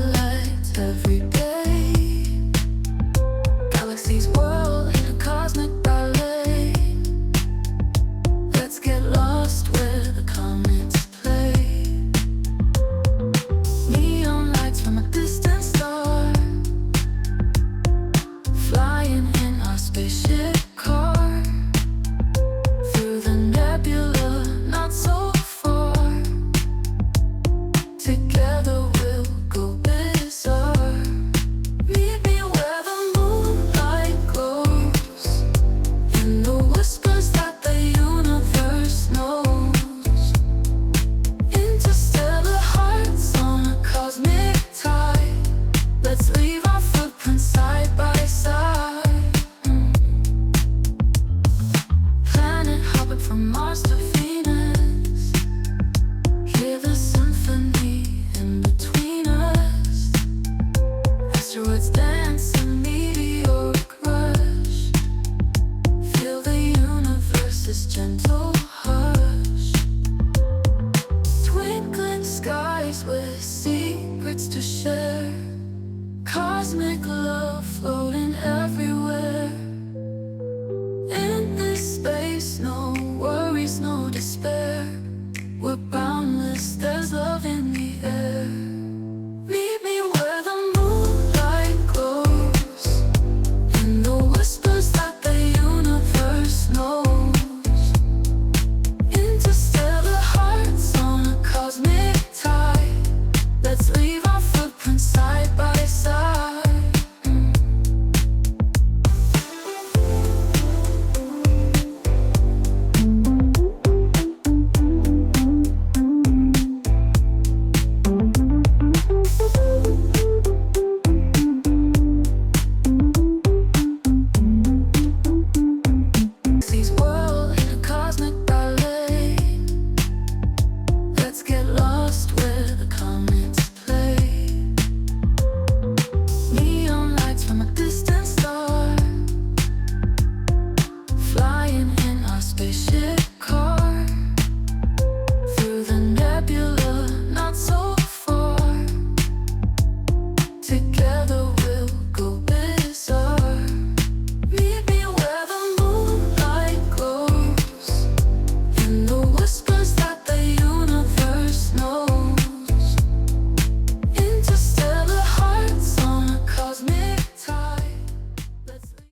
lights every day. Galaxies whirl in a cosmic ballet. Let's get lost where the comets play. Neon lights from a distant star, flying in our spaceship car, through the nebula, not so far. Together we'll go bizarre. Meet me where the moonlight glows, in the whispers that the universe knows. Interstellar hearts on a cosmic tide. Let's leave our footprints side by side. Planet hopping from Mars to Venus. Hear the symphony in between us. Asteroids dance in meteoric rush. Feel the universe's gentle hush. Twinkling skies with secrets to share. Cosmic love floating everywhere. In this space, no worries, no despair. We're boundless, there's love in the air. Meet me where the moonlight glows, in the whispers that the universe knows. Interstellar hearts on a cosmic tide. Let's leave our footprints side by side. Galaxies whirl in a cosmic ballet. Let's get lost where the comets play. Neon lights from a distant star, flying in our spaceship car, through the nebula, not so far. Together